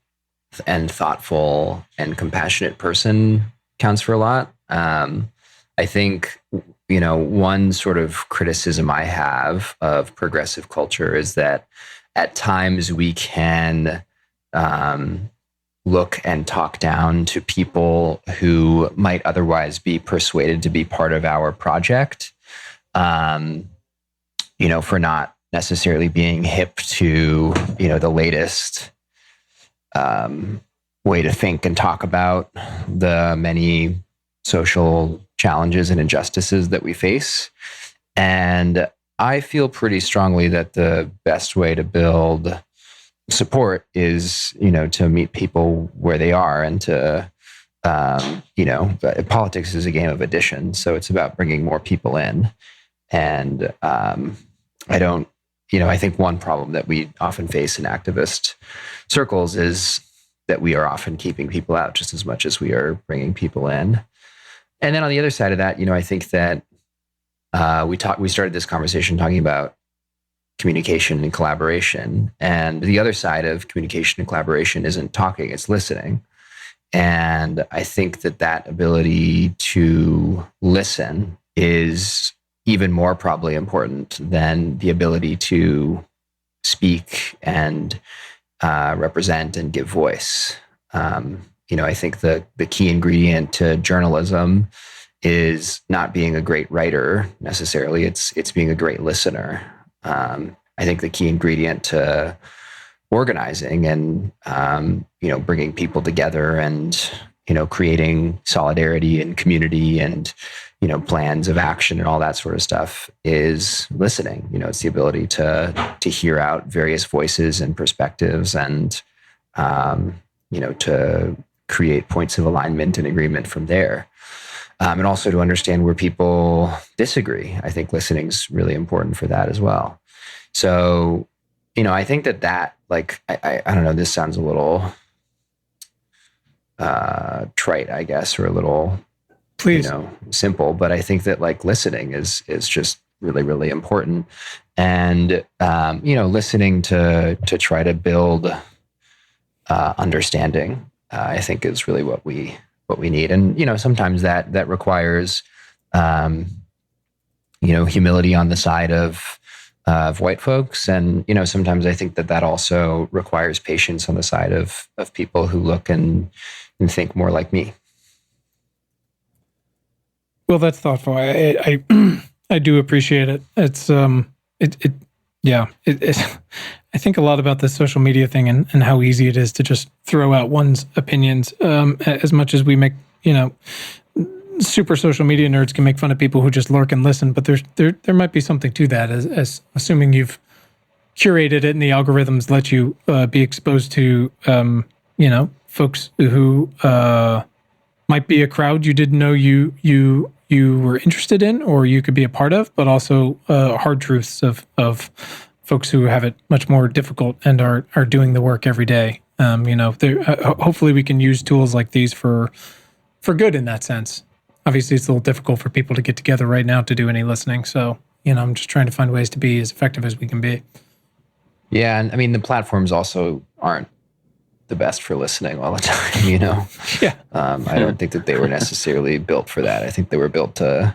and thoughtful and compassionate person counts for a lot. I think, one sort of criticism I have of progressive culture is that at times we can look and talk down to people who might otherwise be persuaded to be part of our project, for not necessarily being hip to, the latest way to think and talk about the many social challenges and injustices that we face. And I feel pretty strongly that the best way to build support is, to meet people where they are, and to, politics is a game of addition. So it's about bringing more people in. And I think one problem that we often face in activist circles is that we are often keeping people out just as much as we are bringing people in. And then on the other side of that, I think that we started this conversation talking about communication and collaboration. And the other side of communication and collaboration isn't talking, it's listening. And I think that ability to listen is even more probably important than the ability to speak and represent and give voice. I think the key ingredient to journalism is not being a great writer necessarily. It's being a great listener. I think the key ingredient to organizing and bringing people together and creating solidarity and community and plans of action and all that sort of stuff is listening. It's the ability to hear out various voices and perspectives and to create points of alignment and agreement from there. And also to understand where people disagree. I think listening is really important for that as well. So, I think that like, I don't know, this sounds a little trite, I guess, or a little, Please. Simple, but I think that like listening is just really, really important. And, listening to try to build understanding, I think is really what we need. And, sometimes that requires, humility on the side of white folks. And, sometimes I think that also requires patience on the side of people who look and think more like me. Well, that's thoughtful. I do appreciate it. It's I think a lot about this social media thing and how easy it is to just throw out one's opinions. As much as we make, super social media nerds can make fun of people who just lurk and listen, but there might be something to that, as assuming you've curated it and the algorithms let you be exposed to, folks who might be a crowd you didn't know you were interested in, or you could be a part of, but also hard truths of folks who have it much more difficult and are doing the work every day. Hopefully we can use tools like these for good in that sense. Obviously, it's a little difficult for people to get together right now to do any listening. So, I'm just trying to find ways to be as effective as we can be. Yeah, and I mean, the platforms also aren't the best for listening all the time, Yeah. I don't think that they were necessarily built for that. I think they were built to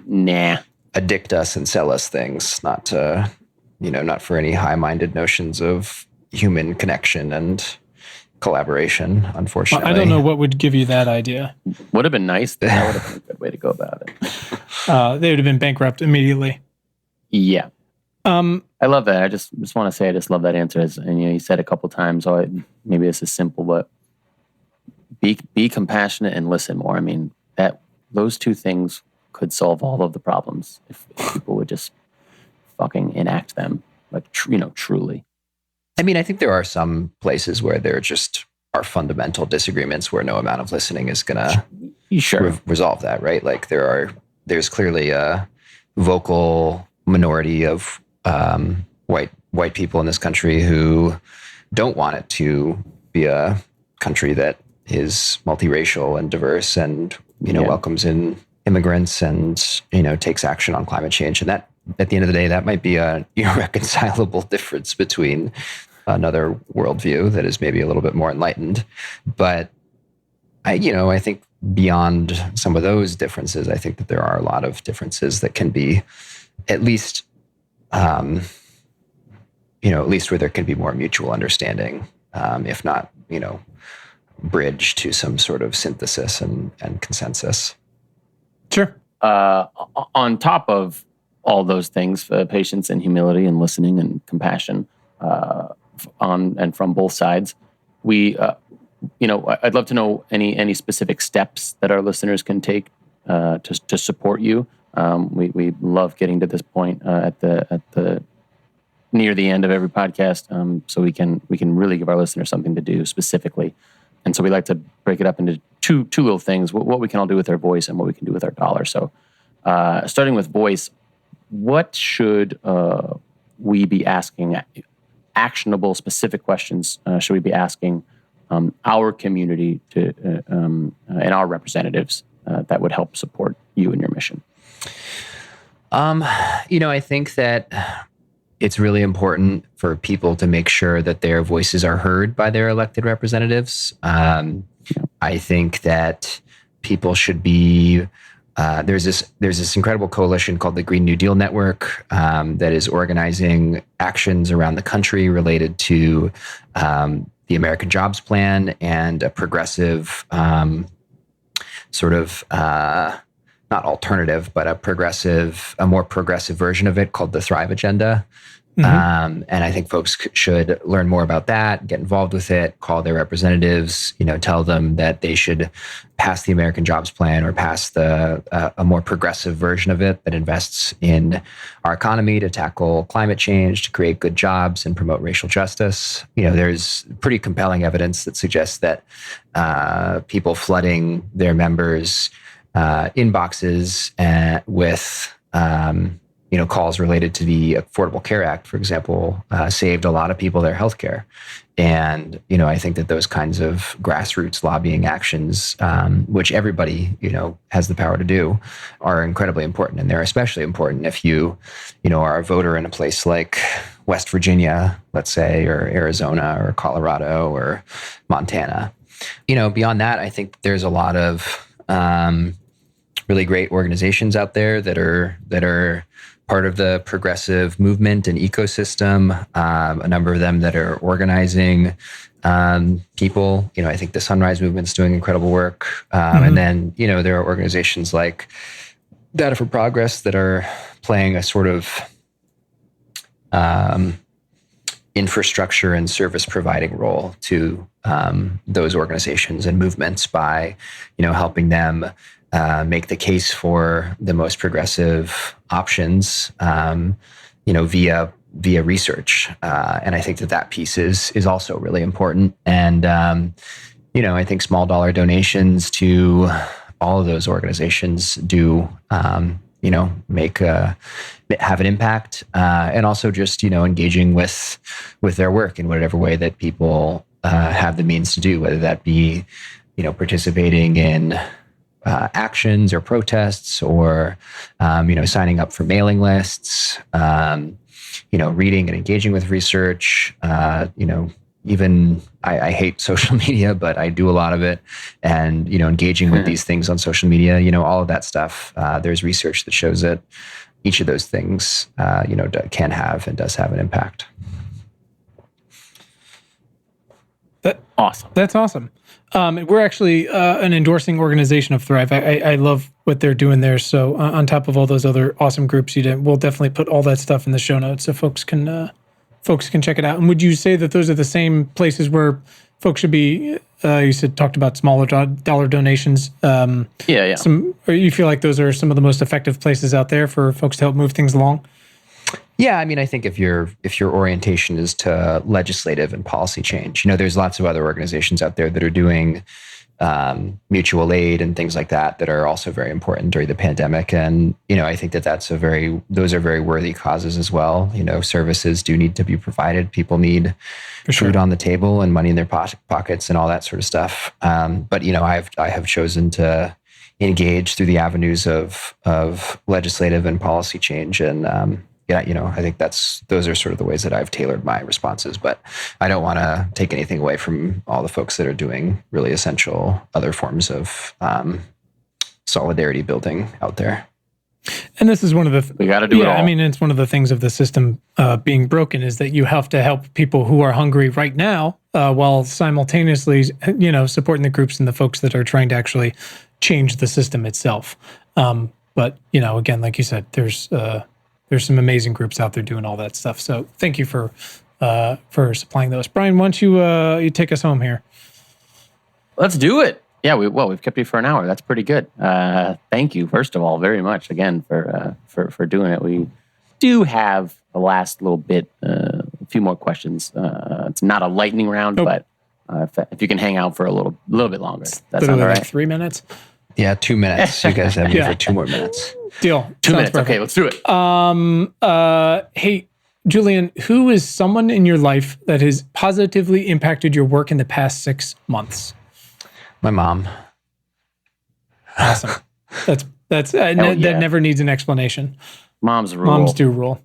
addict us and sell us things, not to, not for any high-minded notions of human connection and collaboration, unfortunately. I don't know what would give you that idea. Would have been nice. That would have been a good way to go about it. They would have been bankrupt immediately. Yeah. I love that. I just want to say I just love that answer. And you said a couple times, maybe this is simple, but be compassionate and listen more. I mean, those two things could solve all of the problems if people would just fucking enact them, like truly. I mean, I think there are some places where there just are fundamental disagreements where no amount of listening is going to resolve that, right? Like there's clearly a vocal minority of white people in this country who don't want it to be a country that is multiracial and diverse and welcomes in immigrants and takes action on climate change. And that, at the end of the day, that might be a irreconcilable difference between another worldview that is maybe a little bit more enlightened. But I think beyond some of those differences, I think that there are a lot of differences that can be at least where there can be more mutual understanding, if not, bridge to some sort of synthesis and consensus. Sure. On top of all those things, patience and humility and listening and compassion, on and from both sides, I'd love to know any specific steps that our listeners can take to support you. We love getting to this point at the near the end of every podcast, so we can really give our listeners something to do specifically. And so we like to break it up into two little things: what we can all do with our voice and what we can do with our dollar. So, starting with voice, what should we be asking? Actionable, specific questions should we be asking our community to and our representatives that would help support you in your mission? I think that it's really important for people to make sure that their voices are heard by their elected representatives. I think that people should be. There's this incredible coalition called the Green New Deal Network that is organizing actions around the country related to the American Jobs Plan and a progressive not alternative, but a more progressive version of it called the Thrive Agenda. And I think folks should learn more about that, get involved with it, call their representatives, tell them that they should pass the American Jobs Plan or pass a more progressive version of it that invests in our economy to tackle climate change, to create good jobs and promote racial justice. There's pretty compelling evidence that suggests that people flooding their members' inboxes with calls related to the Affordable Care Act, for example, saved a lot of people their health care. And, I think that those kinds of grassroots lobbying actions, which everybody, has the power to do, are incredibly important. And they're especially important if you, are a voter in a place like West Virginia, let's say, or Arizona or Colorado or Montana. Beyond that, I think there's a lot of really great organizations out there that are part of the progressive movement and ecosystem. A number of them that are organizing people. I think the Sunrise Movement's doing incredible work. And then, there are organizations like Data for Progress that are playing a sort of infrastructure and service providing role to those organizations and movements by, helping them make the case for the most progressive options, via research. And I think that piece is also really important. And, I think small dollar donations to all of those organizations do, have an impact, and also just, engaging with their work in whatever way that people have the means to do, whether that be, participating in actions or protests, or signing up for mailing lists, reading and engaging with research. Even I hate social media, but I do a lot of it, and engaging with these things on social media. All of that stuff. There's research that shows that each of those things, can have and does have an impact. Awesome. That's awesome. We're actually an endorsing organization of Thrive. I love what they're doing there. So on top of all those other awesome groups, we'll definitely put all that stuff in the show notes so folks can check it out. And would you say that those are the same places where folks should be? You talked about smaller dollar donations. Yeah. Or you feel like those are some of the most effective places out there for folks to help move things along? Yeah, I think if your orientation is to legislative and policy change, there's lots of other organizations out there that are doing mutual aid and things like that are also very important during the pandemic. And I think those are very worthy causes as well. Services do need to be provided. People need food on the table and money in their pockets and all that sort of stuff. But I have chosen to engage through the avenues of legislative and policy change. And I think those are sort of the ways that I've tailored my responses, but I don't want to take anything away from all the folks that are doing really essential other forms of solidarity building out there. And this is one of the we got to do it all. It's one of the things of the system being broken is that you have to help people who are hungry right now, while simultaneously, supporting the groups and the folks that are trying to actually change the system itself. But again, like you said, there's some amazing groups out there doing all that stuff. So thank you for supplying those. Brian, why don't you take us home here? Let's do it. Yeah, we've kept you for an hour. That's pretty good. Thank you, first of all, very much again for doing it. We do have the last little bit, a few more questions. It's not a lightning round, but if you can hang out for a little bit longer, that's all right. 3 minutes. Yeah, 2 minutes. You guys have me for 2 more minutes. Deal. 2 minutes. Perfect. Okay, let's do it. Hey, Julian, who is someone in your life that has positively impacted your work in the past 6 months? My mom. Awesome. That never needs an explanation. Moms rule. Moms do rule.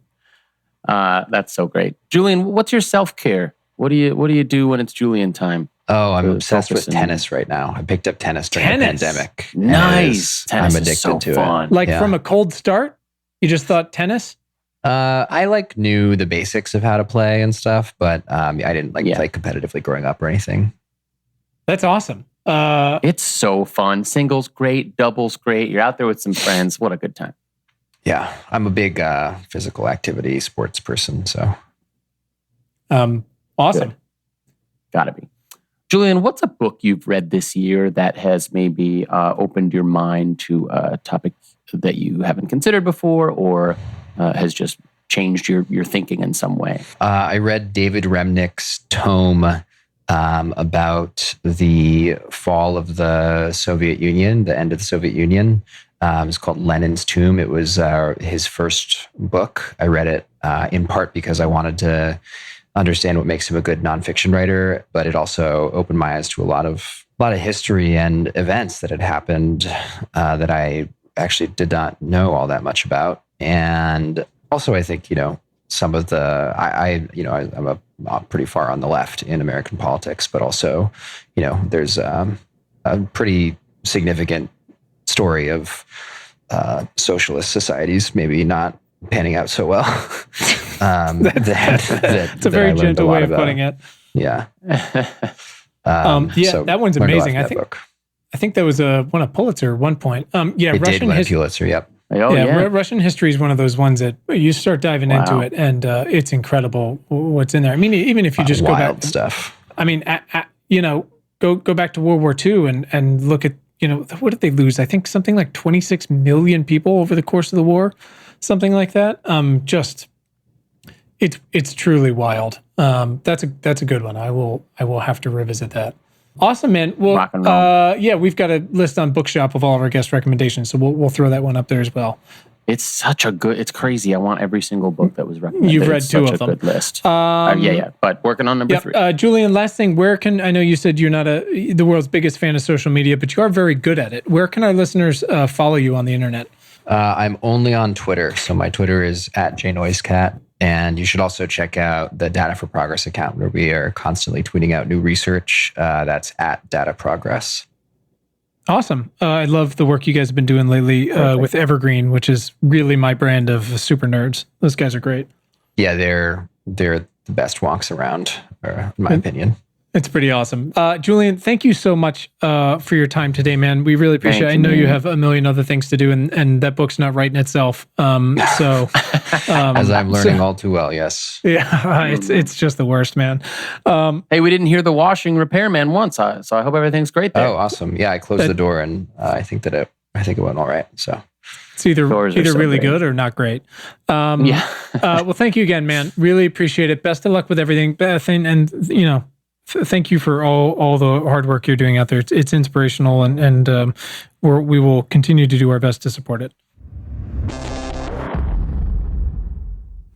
That's so great. Julian, what's your self-care? What do you do when it's Julian time? Oh, I'm obsessed with tennis right now. I picked up tennis during the pandemic. Nice. I'm addicted to fun. it. From a cold start? You just thought tennis? I knew the basics of how to play and stuff, but I didn't play competitively growing up or anything. That's awesome. It's so fun. Singles great, doubles great. You're out there with some friends. What a good time. Yeah, I'm a big physical activity sports person. So, Awesome. Good. Gotta be. Julian, what's a book you've read this year that has maybe opened your mind to a topic that you haven't considered before, or has just changed your thinking in some way? I read David Remnick's tome about the fall of the Soviet Union, the end of the Soviet Union. It's called Lenin's Tomb. It was his first book. I read it in part because I wanted to understand what makes him a good nonfiction writer, but it also opened my eyes to a lot of history and events that had happened that I actually did not know all that much about. And also, I think, some of the, I'm pretty far on the left in American politics, but also, there's a pretty significant story of socialist societies maybe not panning out so well. It's a very gentle way of putting it. Yeah. So that one's amazing. I think that was won a Pulitzer at one point. It did win a Pulitzer. Yep. Russian history is one of those ones that you start diving into it, and it's incredible what's in there. I mean, even if you just go back stuff. I mean, go back to World War II and look at, what did they lose? I think something like 26 million people over the course of the war, something like that. It's truly wild. That's a good one. I will have to revisit that. Awesome, man. Well, rock and roll. We've got a list on Bookshop of all of our guest recommendations, so we'll throw that one up there as well. It's it's crazy. I want every single book that was recommended. You've read two of them. Good list. But working on number 3. Julian, last thing, I know you said you're not the world's biggest fan of social media, but you are very good at it. Where can our listeners follow you on the internet? I'm only on Twitter. So my Twitter is @JNoiseCat. And you should also check out the Data for Progress account, where we are constantly tweeting out new research. That's @DataProgress. Awesome. I love the work you guys have been doing lately with Evergreen, which is really my brand of super nerds. Those guys are great. Yeah, they're the best wonks around, in my opinion. It's pretty awesome. Julian, thank you so much for your time today, man. We really appreciate it. I know you have a million other things to do, and that book's not writing itself. As I'm learning all too well, yes. Yeah, it's just the worst, man. Hey, we didn't hear the washing repairman once, so I hope everything's great there. Oh, awesome. Yeah, I closed the door, and I think it went all right. So it's either really good or not great. Well, thank you again, man. Really appreciate it. Best of luck with everything, Beth, and thank you for all the hard work you're doing out there. It's inspirational, and we will continue to do our best to support it.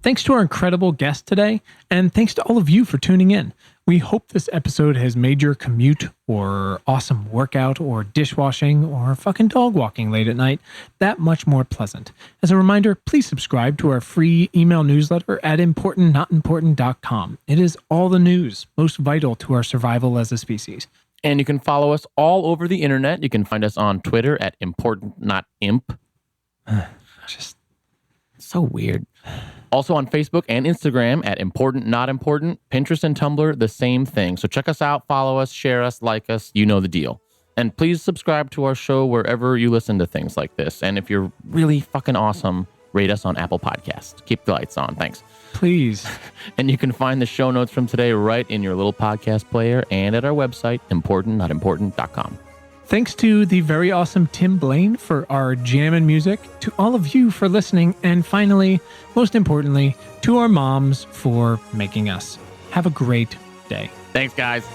Thanks to our incredible guest today, and thanks to all of you for tuning in. We hope this episode has made your commute or awesome workout or dishwashing or fucking dog walking late at night that much more pleasant. As a reminder, please subscribe to our free email newsletter at importantnotimportant.com. It is all the news most vital to our survival as a species. And you can follow us all over the internet. You can find us on Twitter at importantnotimp. Just so weird. Also on Facebook and Instagram at Important Not Important. Pinterest and Tumblr, the same thing. So check us out, follow us, share us, like us. You know the deal. And please subscribe to our show wherever you listen to things like this. And if you're really fucking awesome, rate us on Apple Podcasts. Keep the lights on. Thanks. Please. And you can find the show notes from today right in your little podcast player and at our website, importantnotimportant.com. Thanks to the very awesome Tim Blaine for our jammin' music, to all of you for listening, and finally, most importantly, to our moms for making us. Have a great day. Thanks, guys.